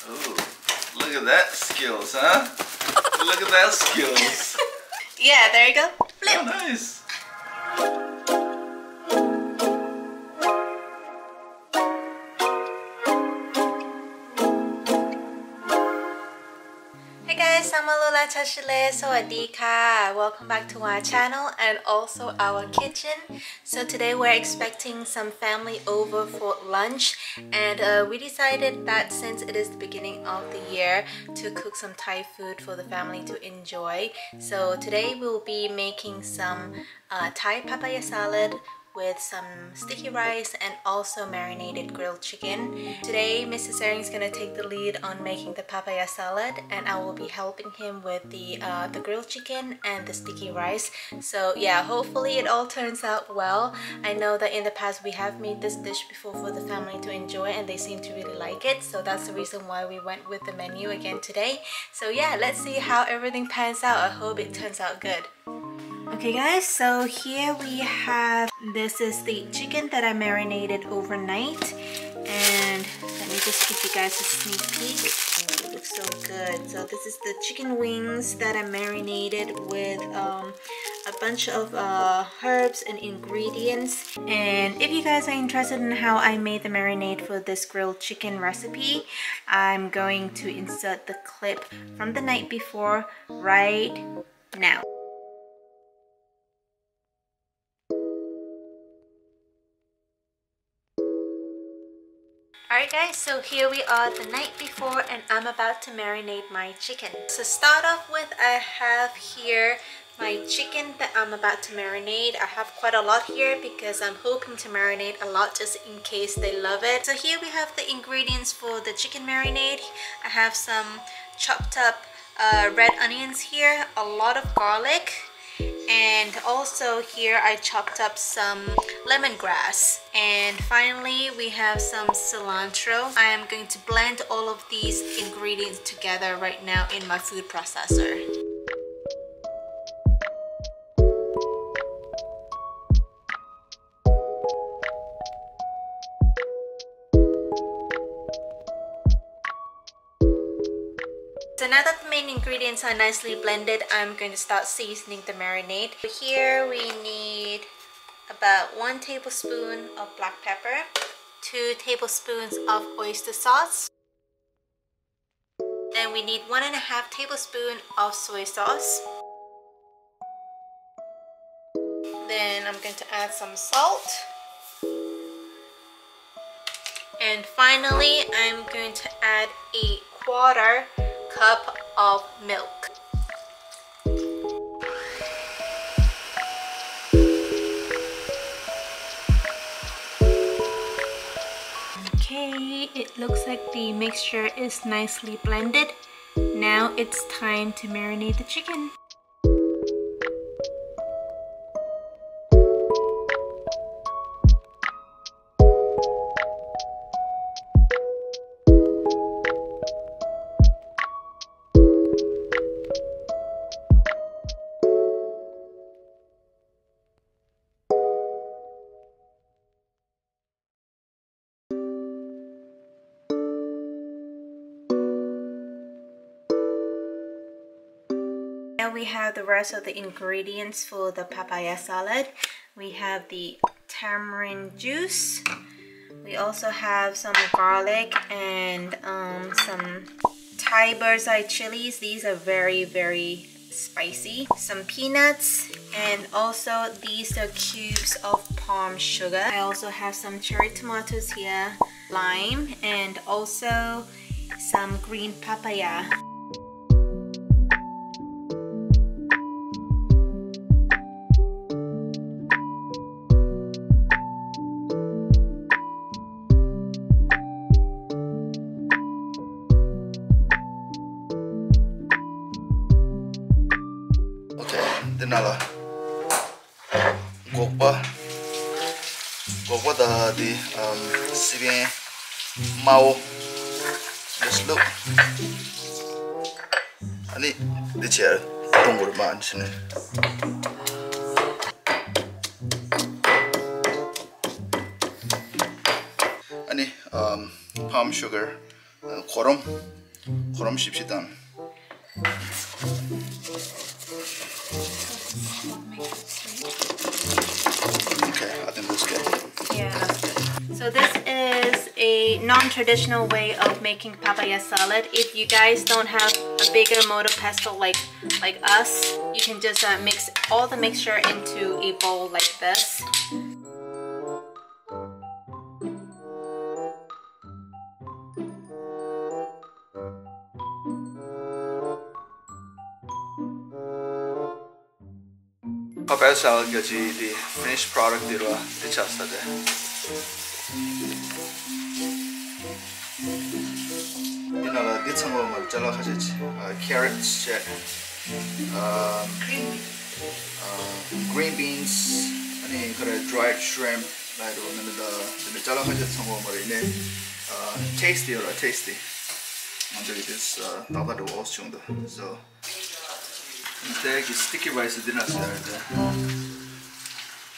Ooh, look at that skills, huh? Look at that skills. Yeah, there you go. Flip. Oh, nice. Hey guys, Samalola Tashile, Sawadee ka. Welcome back to our channel and also our kitchen. So today we're expecting some family over for lunch, and we decided that since it is the beginning of the year to cook some Thai food for the family to enjoy. So today we'll be making some Thai papaya salad with some sticky rice and also marinated grilled chicken. Today, Mr. Tsering is gonna take the lead on making the papaya salad, and I will be helping him with the grilled chicken and the sticky rice. So yeah, hopefully it all turns out well. I know that in the past we have made this dish before for the family to enjoy, and they seem to really like it. So that's the reason why we went with the menu again today. So yeah, let's see how everything pans out. I hope it turns out good. Okay guys, so here we have, this is the chicken that I marinated overnight, and let me just give you guys a sneak peek. Oh, it looks so good. So this is the chicken wings that I marinated with a bunch of herbs and ingredients. And if you guys are interested in how I made the marinade for this grilled chicken recipe, I'm going to insert the clip from the night before right now. Alright guys, so here we are the night before, and I'm about to marinate my chicken. So start off with, I have here my chicken that I'm about to marinate. I have quite a lot here because I'm hoping to marinate a lot just in case they love it. So here we have the ingredients for the chicken marinade. I have some chopped up red onions here, a lot of garlic, and also here I chopped up some lemongrass, and finally we have some cilantro. I am going to blend all of these ingredients together right now in my food processor. So now that the main ingredients are nicely blended, I'm going to start seasoning the marinade. Here we need about 1 tablespoon of black pepper, 2 tablespoons of oyster sauce. Then we need 1.5 tablespoons of soy sauce. Then I'm going to add some salt. And finally, I'm going to add a 1/4 cup of milk. Okay, it looks like the mixture is nicely blended. Now it's time to marinate the chicken. Now we have the rest of the ingredients for the papaya salad. We have the tamarind juice. We also have some garlic and some Thai bird's eye chilies. These are very spicy. Some peanuts, and also these are cubes of palm sugar. I also have some cherry tomatoes here, lime, and also some green papaya. Dinala gokpa da di sibin mau just look ani di chair tunggur man sini ani palm sugar 고럼 씹시다. Okay, I think that's good. Yeah, that's good. So this is a non-traditional way of making papaya salad. If you guys don't have a bigger motor pestle like us, you can just mix all the mixture into a bowl like this. Papaya salad gaji the finished product dirwa dichastade. Inala ditsango mal jala khaji carrots check. Green beans 아니 그래 dried shrimp 나이로 근데 jala khaji sango marine tasty라 tasty. 먼저 this 나가도 없죠. So 근데 이 스티키 라이스 디너스야.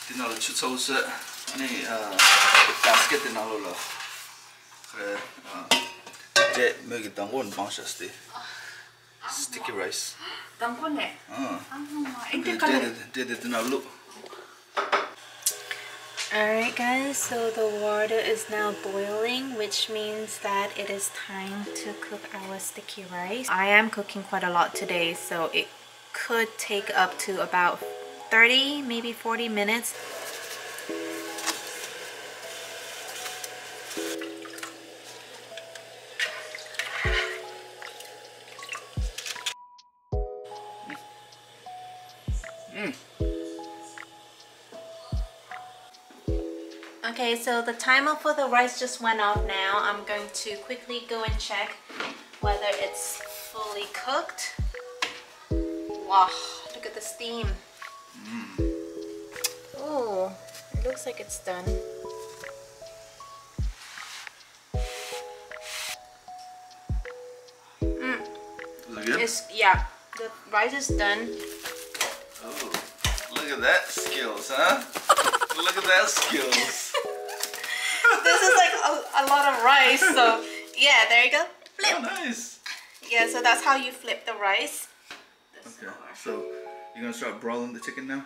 디너를 추천해서 아니 바스켓 디너로 그래 이제 먹이 당근 방식스티 스티키 라이스. 당근에. 이제 디너로. Alright guys, so the water is now boiling, which means that it is time to cook our sticky rice. I am cooking quite a lot today, so it could take up to about 30, maybe 40 minutes. Okay, so the timer for the rice just went off now. I'm going to quickly go and check whether it's fully cooked. Wow, look at the steam. Oh, it looks like it's done. Is it good? Yeah, the rice is done. Oh, look at that skills, huh? Look at that skills. This is like a lot of rice, so yeah, there you go. Flip. Oh, nice. Yeah, so that's how you flip the rice. Okay, so you're gonna start broiling the chicken now?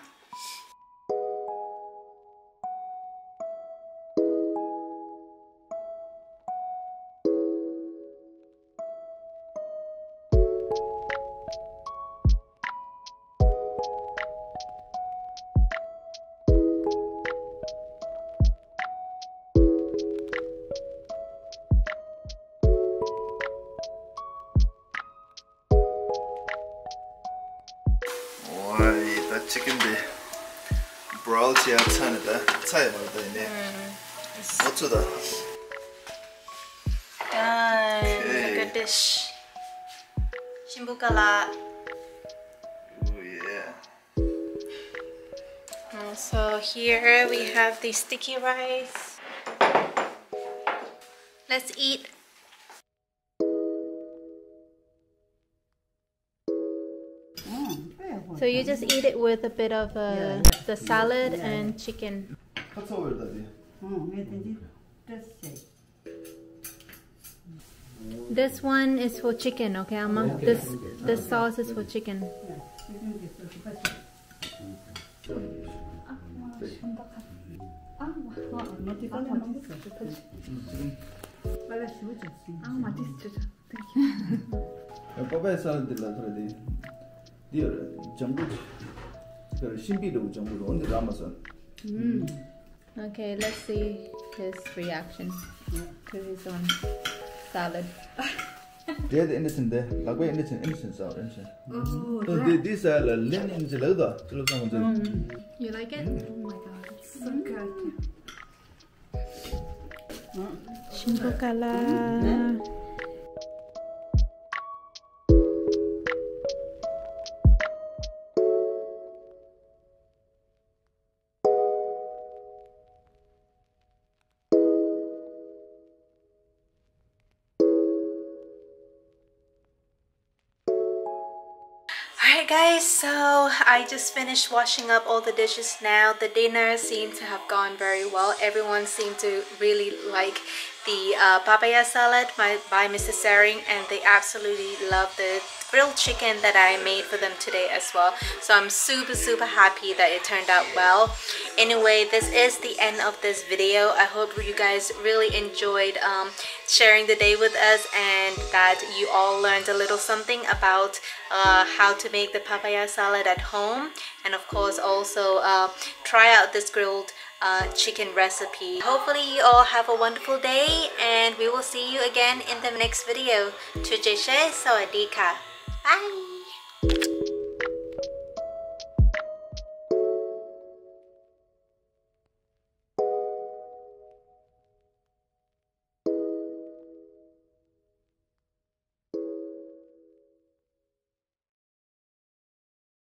chicken be broiled here 찬에다 차에 말다 있네. 어쩌다. Look at this. Shimbukala. Oh yeah. So here we have the sticky rice. Let's eat. So you just eat it with a bit of the salad and chicken. This one is for chicken, okay, Amma? This sauce is for chicken. Papaya salad already. Dear, jumbo. Shimpido jumbo on the Amazon. Okay, let's see his reaction to his own salad. They're innocent there. Like we're innocent salad. Oh, these are lemons. You like it? Oh my god, it's so good. Shimbukala. Alright guys, so I just finished washing up all the dishes now. The dinner seemed to have gone very well. Everyone seemed to really like the papaya salad by Mr. Tsering, and they absolutely love the grilled chicken that I made for them today as well. So I'm super happy that it turned out well. Anyway, this is the end of this video. I hope you guys really enjoyed sharing the day with us, and that you all learned a little something about how to make the papaya salad at home, and of course also try out this grilled chicken recipe. Hopefully you all have a wonderful day, and we will see you again in the next video. Sawadee ka. Bye!